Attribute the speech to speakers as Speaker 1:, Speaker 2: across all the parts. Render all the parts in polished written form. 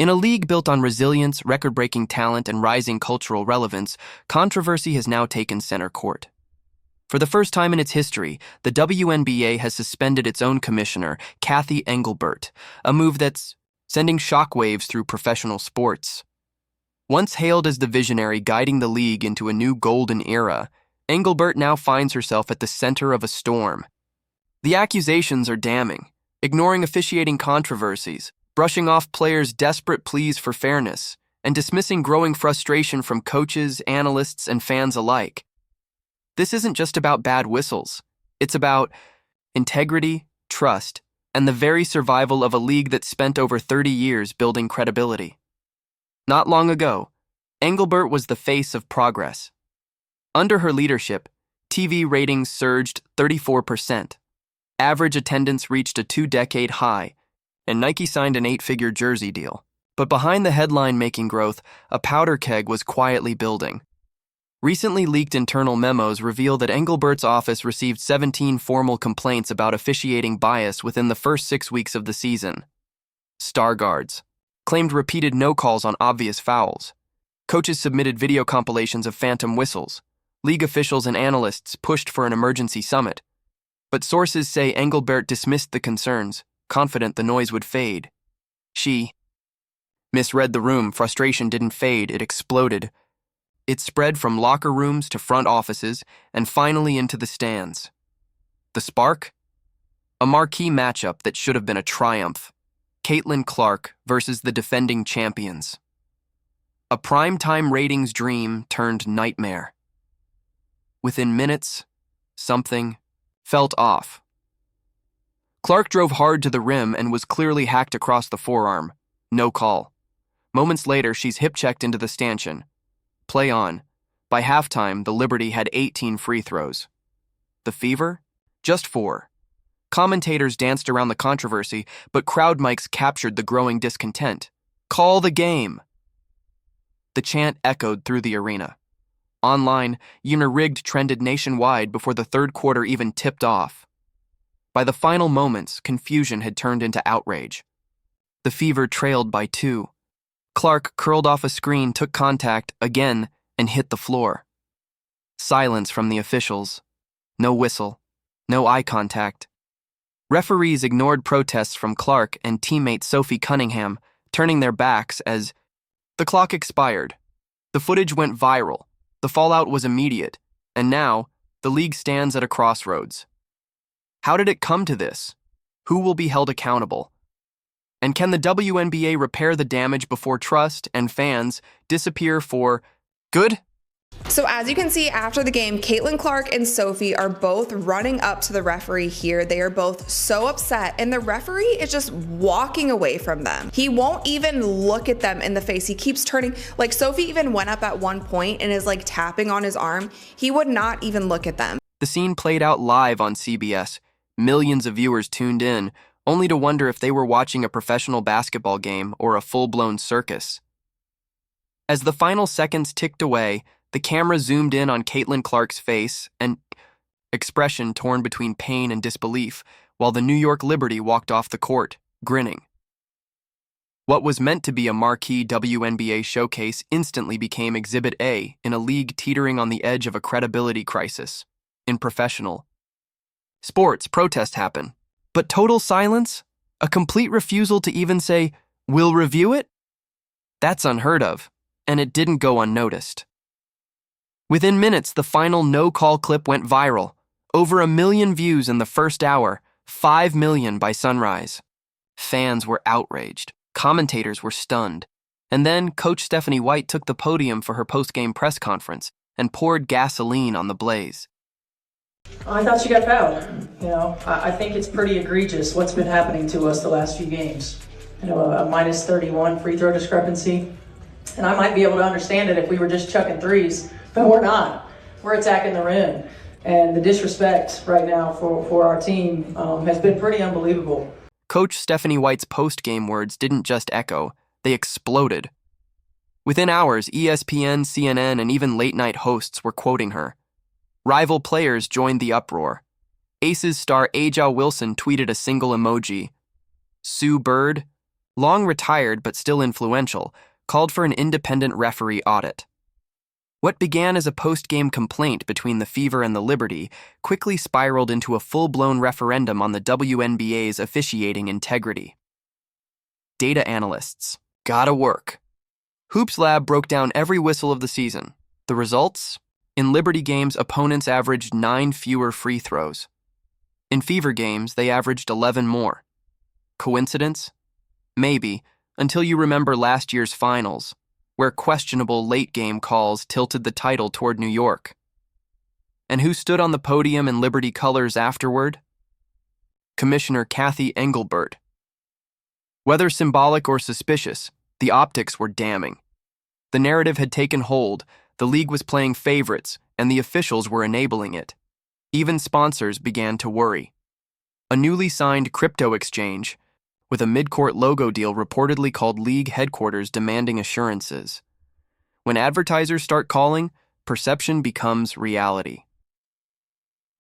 Speaker 1: In a league built on resilience, record-breaking talent, and rising cultural relevance, controversy has now taken center court. For the first time in its history, the WNBA has suspended its own commissioner, Cathy Engelbert, a move that's sending shockwaves through professional sports. Once hailed as the visionary guiding the league into a new golden era, Engelbert now finds herself at the center of a storm. The accusations are damning, ignoring officiating controversies, brushing off players' desperate pleas for fairness, and dismissing growing frustration from coaches, analysts, and fans alike. This isn't just about bad whistles. It's about integrity, trust, and the very survival of a league that spent over 30 years building credibility. Not long ago, Engelbert was the face of progress. Under her leadership, TV ratings surged 34%. Average attendance reached a 2-decade high, and Nike signed an 8-figure jersey deal. But behind the headline-making growth, a powder keg was quietly building. Recently leaked internal memos reveal that Engelbert's office received 17 formal complaints about officiating bias within the first 6 weeks of the season. Star guards claimed repeated no-calls on obvious fouls. Coaches submitted video compilations of phantom whistles. League officials and analysts pushed for an emergency summit. But sources say Engelbert dismissed the concerns, confident the noise would fade. She misread the room. Frustration didn't fade, it exploded. It spread from locker rooms to front offices and finally into the stands. The spark? A marquee matchup that should have been a triumph. Caitlin Clark versus the defending champions. A primetime ratings dream turned nightmare. Within minutes, something felt off. Clark drove hard to the rim and was clearly hacked across the forearm. No call. Moments later, she's hip-checked into the stanchion. Play on. By halftime, the Liberty had 18 free throws. The Fever? Just 4. Commentators danced around the controversy, but crowd mics captured the growing discontent. Call the game! The chant echoed through the arena. Online, "You're rigged" trended nationwide before the third quarter even tipped off. By the final moments, confusion had turned into outrage. The Fever trailed by 2. Clark curled off a screen, took contact, again, and hit the floor. Silence from the officials. No whistle. No eye contact. Referees ignored protests from Clark and teammate Sophie Cunningham, turning their backs as the clock expired. The footage went viral. The fallout was immediate. And now, the league stands at a crossroads. How did it come to this? Who will be held accountable? And can the WNBA repair the damage before trust and fans disappear for good?
Speaker 2: So as you can see after the game, Caitlin Clark and Sophie are both running up to the referee here. They are both so upset, and the referee is just walking away from them. He won't even look at them in the face. He keeps turning, like Sophie even went up at one point and is like tapping on his arm. He would not even look at them.
Speaker 1: The scene played out live on CBS. Millions of viewers tuned in, only to wonder if they were watching a professional basketball game or a full-blown circus. As the final seconds ticked away, the camera zoomed in on Caitlin Clark's face, an expression torn between pain and disbelief, while the New York Liberty walked off the court, grinning. What was meant to be a marquee WNBA showcase instantly became Exhibit A in a league teetering on the edge of a credibility crisis. In professional sports, protests happen. But total silence? A complete refusal to even say, "We'll review it"? That's unheard of, and it didn't go unnoticed. Within minutes, the final no-call clip went viral. Over 1 million views in the first hour, 5 million by sunrise. Fans were outraged. Commentators were stunned. And then Coach Stephanie White took the podium for her post-game press conference and poured gasoline on the blaze.
Speaker 3: I thought she got fouled. I think it's pretty egregious what's been happening to us the last few games. A minus 31 free throw discrepancy. And I might be able to understand it if we were just chucking threes, but we're not. We're attacking the rim. And the disrespect right now for our team has been pretty unbelievable.
Speaker 1: Coach Stephanie White's post-game words didn't just echo, they exploded. Within hours, ESPN, CNN, and even late-night hosts were quoting her. Rival players joined the uproar. Aces star Aja Wilson tweeted a single emoji. Sue Bird, long retired but still influential, called for an independent referee audit. What began as a post-game complaint between the Fever and the Liberty quickly spiraled into a full-blown referendum on the WNBA's officiating integrity. Data analysts. Gotta work. Hoops Lab broke down every whistle of the season. The results? In Liberty games, opponents averaged 9 fewer free throws. In Fever games, they averaged 11 more. Coincidence? Maybe, until you remember last year's finals, where questionable late-game calls tilted the title toward New York. And who stood on the podium in Liberty colors afterward? Commissioner Cathy Engelbert. Whether symbolic or suspicious, the optics were damning. The narrative had taken hold, the league was playing favorites, and the officials were enabling it. Even sponsors began to worry. A newly signed crypto exchange, with a mid-court logo deal reportedly called league headquarters demanding assurances. When advertisers start calling, perception becomes reality.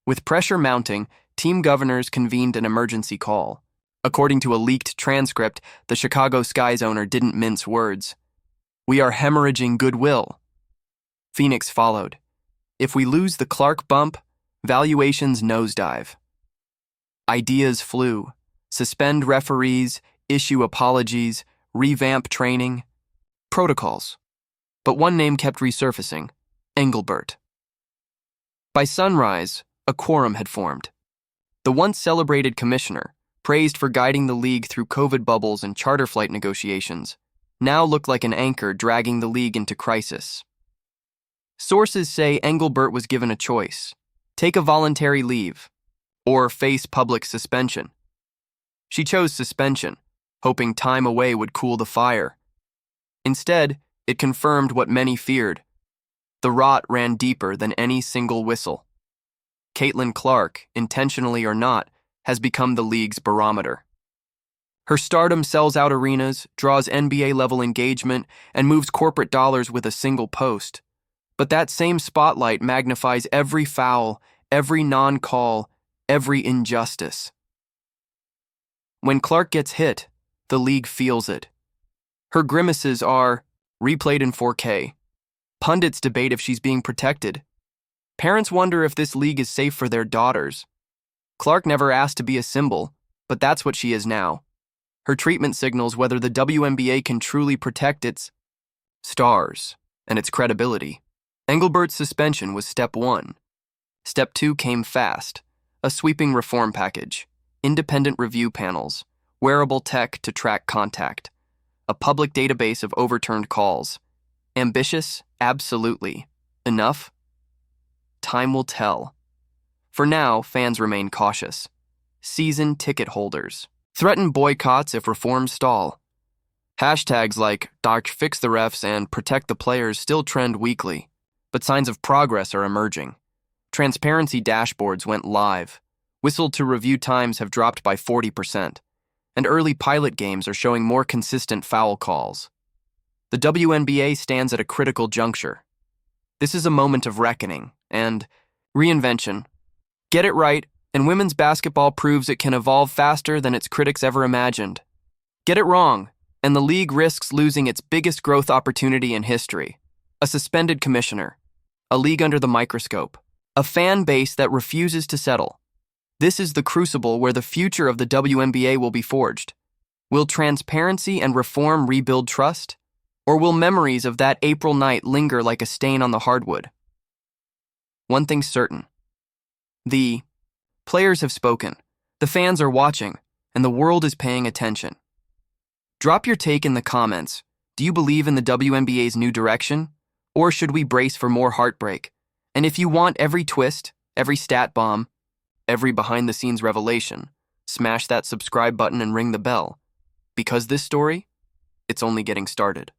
Speaker 1: With pressure mounting, team governors convened an emergency call. According to a leaked transcript, the Chicago Sky's owner didn't mince words. "We are hemorrhaging goodwill." Phoenix followed. If we lose the Clark bump, valuations nosedive. Ideas flew. Suspend referees, issue apologies, revamp training, protocols. But one name kept resurfacing: Engelbert. By sunrise, a quorum had formed. The once celebrated commissioner, praised for guiding the league through COVID bubbles and charter flight negotiations, now looked like an anchor dragging the league into crisis. Sources say Engelbert was given a choice: take a voluntary leave, or face public suspension. She chose suspension, hoping time away would cool the fire. Instead, it confirmed what many feared. The rot ran deeper than any single whistle. Caitlin Clark, intentionally or not, has become the league's barometer. Her stardom sells out arenas, draws NBA-level engagement, and moves corporate dollars with a single post. But that same spotlight magnifies every foul, every non-call, every injustice. When Clark gets hit, the league feels it. Her grimaces are replayed in 4K. Pundits debate if she's being protected. Parents wonder if this league is safe for their daughters. Clark never asked to be a symbol, but that's what she is now. Her treatment signals whether the WNBA can truly protect its stars and its credibility. Engelbert's suspension was step 1. Step 2 came fast: a sweeping reform package, independent review panels, wearable tech to track contact, a public database of overturned calls. Ambitious? Absolutely. Enough? Time will tell. For now, fans remain cautious. Season ticket holders threaten boycotts if reforms stall. Hashtags like #fix the refs and protect the players still trend weekly, but signs of progress are emerging. Transparency dashboards went live. Whistle-to-review times have dropped by 40%, and early pilot games are showing more consistent foul calls. The WNBA stands at a critical juncture. This is a moment of reckoning and reinvention. Get it right, and women's basketball proves it can evolve faster than its critics ever imagined. Get it wrong, and the league risks losing its biggest growth opportunity in history: a suspended commissioner, a league under the microscope, a fan base that refuses to settle. This is the crucible where the future of the WNBA will be forged. Will transparency and reform rebuild trust? Or will memories of that April night linger like a stain on the hardwood? One thing's certain. The players have spoken, the fans are watching, and the world is paying attention. Drop your take in the comments. Do you believe in the WNBA's new direction? Or should we brace for more heartbreak? And if you want every twist, every stat bomb, every behind-the-scenes revelation, smash that subscribe button and ring the bell. Because this story, it's only getting started.